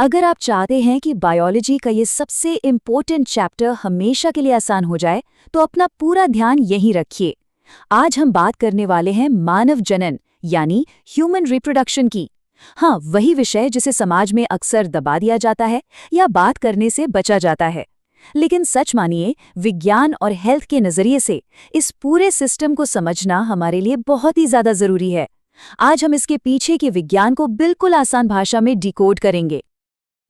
अगर आप चाहते हैं कि बायोलॉजी का ये सबसे इम्पोर्टेंट चैप्टर हमेशा के लिए आसान हो जाए, तो अपना पूरा ध्यान यहीं रखिए। आज हम बात करने वाले हैं मानव जनन यानी ह्यूमन रिप्रोडक्शन की। हाँ, वही विषय जिसे समाज में अक्सर दबा दिया जाता है या बात करने से बचा जाता है। लेकिन सच मानिए, विज्ञान और हेल्थ के नजरिए से इस पूरे सिस्टम को समझना हमारे लिए बहुत ही ज्यादा जरूरी है। आज हम इसके पीछे के विज्ञान को बिल्कुल आसान भाषा में डिकोड करेंगे।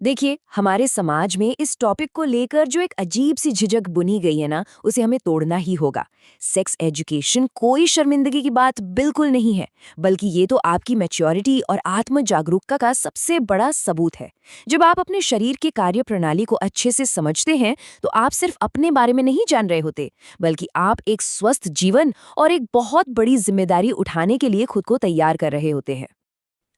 देखिए, हमारे समाज में इस टॉपिक को लेकर जो एक अजीब सी झिझक बुनी गई है ना, उसे हमें तोड़ना ही होगा। सेक्स एजुकेशन कोई शर्मिंदगी की बात बिल्कुल नहीं है, बल्कि ये तो आपकी मैच्योरिटी और आत्म जागरूकता का सबसे बड़ा सबूत है। जब आप अपने शरीर के कार्य प्रणाली को अच्छे से समझते हैं, तो आप सिर्फ अपने बारे में नहीं जान रहे होते, बल्कि आप एक स्वस्थ जीवन और एक बहुत बड़ी जिम्मेदारी उठाने के लिए खुद को तैयार कर रहे होते हैं।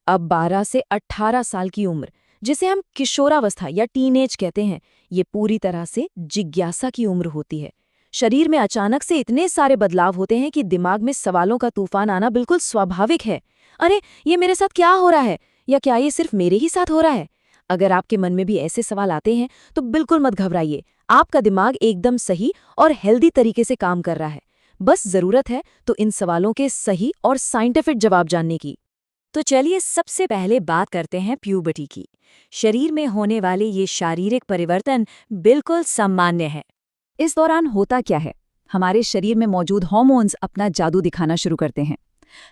अब 12 से 18 साल की उम्र, जिसे हम किशोरावस्था या टीनेज कहते हैं, ये पूरी तरह से जिज्ञासा की उम्र होती है। शरीर में अचानक से इतने सारे बदलाव होते हैं कि दिमाग में सवालों का तूफान आना बिल्कुल स्वाभाविक है। अरे, ये मेरे साथ क्या हो रहा है? या क्या ये सिर्फ मेरे ही साथ हो रहा है? अगर आपके मन में भी ऐसे सवाल आते हैं, तो बिल्कुल मत घबराइए। आपका दिमाग एकदम सही और हेल्दी तरीके से काम कर रहा है। बस जरूरत है तो इन सवालों के सही और साइंटिफिक जवाब जानने की। तो चलिए सबसे पहले बात करते हैं प्यूबर्टी की। शरीर में होने वाले ये शारीरिक परिवर्तन बिल्कुल सामान्य है। इस दौरान होता क्या है? हमारे शरीर में मौजूद हार्मोन्स अपना जादू दिखाना शुरू करते हैं।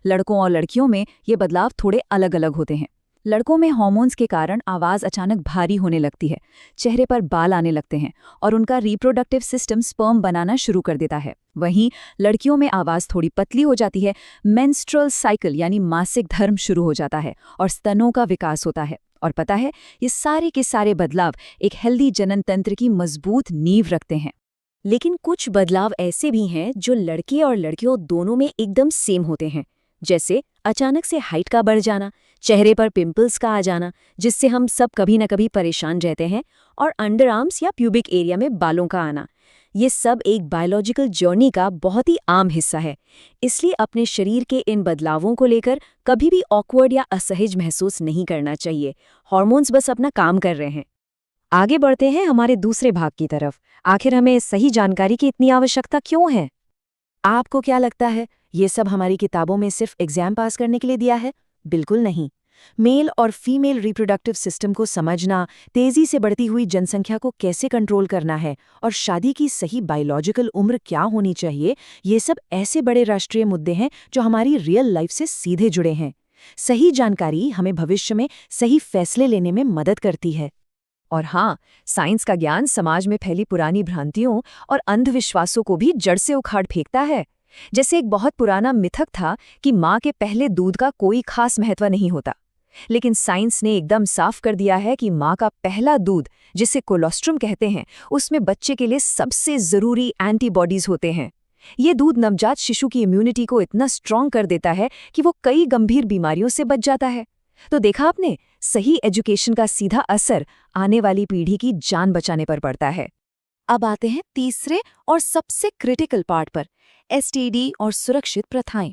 लड़कों और लड़कियों में ये बदलाव थोड़े अलग अलग होते हैं। लड़कों में हार्मोन्स के कारण आवाज़ अचानक भारी होने लगती है, चेहरे पर बाल आने लगते हैं और उनका रिप्रोडक्टिव सिस्टम स्पर्म बनाना शुरू कर देता है। वहीं लड़कियों में आवाज़ थोड़ी पतली हो जाती है, मेंस्ट्रुअल साइकिल यानी मासिक धर्म शुरू हो जाता है और स्तनों का विकास होता है। और पता है, ये सारे के सारे बदलाव एक हेल्दी जनन तंत्र की मजबूत नींव रखते हैं। लेकिन कुछ बदलाव ऐसे भी हैं जो लड़के और लड़कियों दोनों में एकदम सेम होते हैं, जैसे अचानक से हाइट का बढ़ जाना, चेहरे पर पिंपल्स का आ जाना, जिससे हम सब कभी न कभी परेशान रहते हैं, और अंडर आर्म्स या प्यूबिक एरिया में बालों का आना। ये सब एक बायोलॉजिकल जर्नी का बहुत ही आम हिस्सा है। इसलिए अपने शरीर के इन बदलावों को लेकर कभी भी ऑकवर्ड या असहज महसूस नहीं करना चाहिए। हार्मोन्स बस अपना काम कर रहे हैं। आगे बढ़ते हैं हमारे दूसरे भाग की तरफ। आखिर हमें सही जानकारी की इतनी आवश्यकता क्यों है? आपको क्या लगता है, ये सब हमारी किताबों में सिर्फ एग्जाम पास करने के लिए दिया है? बिल्कुल नहीं। मेल और फीमेल रिप्रोडक्टिव सिस्टम को समझना, तेजी से बढ़ती हुई जनसंख्या को कैसे कंट्रोल करना है और शादी की सही बायोलॉजिकल उम्र क्या होनी चाहिए, ये सब ऐसे बड़े राष्ट्रीय मुद्दे हैं जो हमारी रियल लाइफ से सीधे जुड़े हैं। सही जानकारी हमें भविष्य में सही फैसले लेने में मदद करती है। और हाँ, साइंस का ज्ञान समाज में फैली पुरानी भ्रांतियों और अंधविश्वासों को भी जड़ से उखाड़ फेंकता है। जैसे एक बहुत पुराना मिथक था कि माँ के पहले दूध का कोई खास महत्व नहीं होता। लेकिन साइंस ने एकदम साफ कर दिया है कि माँ का पहला दूध, जिसे कोलोस्ट्रम कहते हैं, उसमें बच्चे के लिए सबसे जरूरी एंटीबॉडीज होते हैं। ये दूध नवजात शिशु की इम्यूनिटी को इतना स्ट्रांग कर देता है कि वो कई गंभीर बीमारियों से बच जाता है। तो देखा आपने, सही एजुकेशन का सीधा असर आने वाली पीढ़ी की जान बचाने पर पड़ता है। अब आते हैं तीसरे और सबसे क्रिटिकल पार्ट पर, एसटीडी और सुरक्षित प्रथाएं।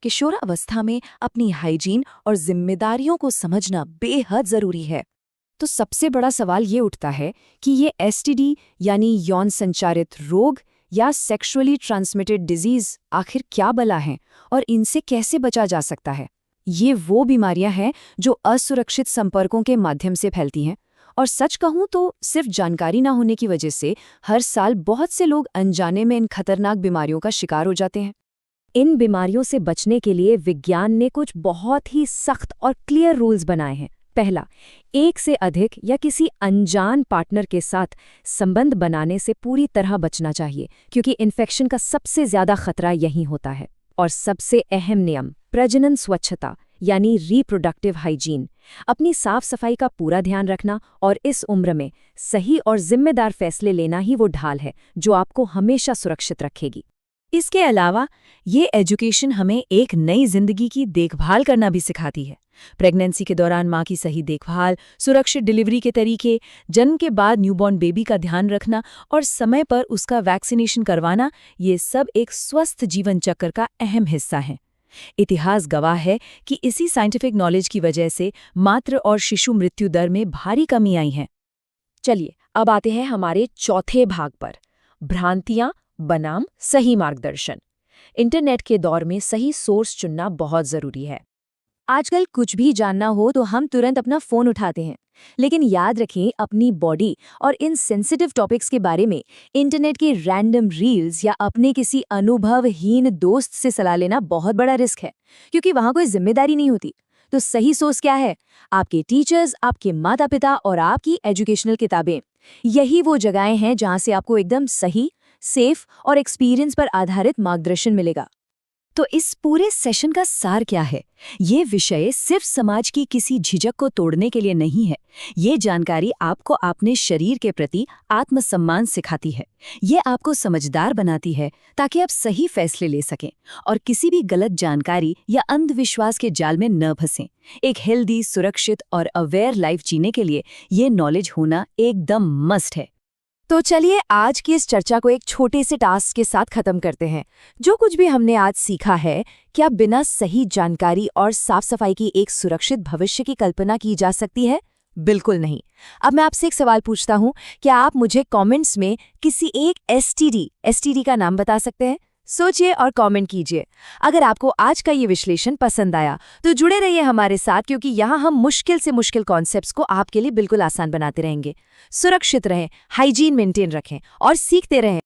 किशोरावस्था में अपनी हाइजीन और जिम्मेदारियों को समझना बेहद जरूरी है। तो सबसे बड़ा सवाल ये उठता है कि ये एसटीडी यानी यौन संचारित रोग या सेक्सुअली ट्रांसमिटेड डिजीज आखिर क्या बला हैं और इनसे कैसे बचा जा सकता है। ये वो बीमारियां हैं जो असुरक्षित संपर्कों के माध्यम से फैलती हैं, और सच कहूं तो सिर्फ जानकारी ना होने की वजह से हर साल बहुत से लोग अनजाने में इन खतरनाक बीमारियों का शिकार हो जाते हैं। इन बीमारियों से बचने के लिए विज्ञान ने कुछ बहुत ही सख्त और क्लियर रूल्स बनाए हैं। पहला, एक से अधिक या किसी अनजान पार्टनर के साथ संबंध बनाने से पूरी तरह बचना चाहिए, क्योंकि इन्फेक्शन का सबसे ज्यादा खतरा यहीं होता है। और सबसे अहम नियम, प्रजनन स्वच्छता यानी रिप्रोडक्टिव हाइजीन। अपनी साफ सफाई का पूरा ध्यान रखना और इस उम्र में सही और जिम्मेदार फैसले लेना ही वो ढाल है जो आपको हमेशा सुरक्षित रखेगी। इसके अलावा ये एजुकेशन हमें एक नई जिंदगी की देखभाल करना भी सिखाती है। प्रेगनेंसी के दौरान माँ की सही देखभाल, सुरक्षित डिलीवरी के तरीके, जन्म के बाद न्यूबॉर्न बेबी का ध्यान रखना और समय पर उसका वैक्सीनेशन करवाना, ये सब एक स्वस्थ जीवन चक्र का अहम हिस्सा है। इतिहास गवाह है कि इसी साइंटिफिक नॉलेज की वजह से मातृ और शिशु मृत्यु दर में भारी कमी आई है। चलिए अब आते हैं हमारे चौथे भाग पर, भ्रांतियां बनाम सही मार्गदर्शन। इंटरनेट के दौर में सही सोर्स चुनना बहुत जरूरी है। आजकल कुछ भी जानना हो तो हम तुरंत अपना फोन उठाते हैं, लेकिन याद रखें अपनी बॉडी और इन सेंसिटिव टॉपिक्स के बारे में इंटरनेट के रैंडम रील्स या अपने किसी अनुभवहीन दोस्त से सलाह लेना बहुत बड़ा रिस्क है, क्योंकि वहां कोई जिम्मेदारी नहीं होती। तो सही सोर्स क्या है? आपके टीचर्स, आपके माता पिता और आपकी एजुकेशनल किताबें। यही वो जगहें हैं जहां से आपको एकदम सही, सेफ और एक्सपीरियंस पर आधारित मार्गदर्शन मिलेगा। तो इस पूरे सेशन का सार क्या है? ये विषय सिर्फ समाज की किसी झिझक को तोड़ने के लिए नहीं है। ये जानकारी आपको अपने शरीर के प्रति आत्मसम्मान सिखाती है। ये आपको समझदार बनाती है ताकि आप सही फैसले ले सकें और किसी भी गलत जानकारी या अंधविश्वास के जाल में न फंसें। एक हेल्दी, सुरक्षित और अवेयर लाइफ जीने के लिए ये नॉलेज होना एकदम मस्ट है। तो चलिए आज की इस चर्चा को एक छोटे से टास्क के साथ खत्म करते हैं। जो कुछ भी हमने आज सीखा है, क्या बिना सही जानकारी और साफ सफाई की एक सुरक्षित भविष्य की कल्पना की जा सकती है? बिल्कुल नहीं। अब मैं आपसे एक सवाल पूछता हूँ, क्या आप मुझे कमेंट्स में किसी एक एसटीडी का नाम बता सकते हैं? सोचिए और कमेंट कीजिए। अगर आपको आज का ये विश्लेषण पसंद आया तो जुड़े रहिए हमारे साथ, क्योंकि यहाँ हम मुश्किल से मुश्किल कॉन्सेप्ट्स को आपके लिए बिल्कुल आसान बनाते रहेंगे। सुरक्षित रहें, हाइजीन मेंटेन रखें और सीखते रहें।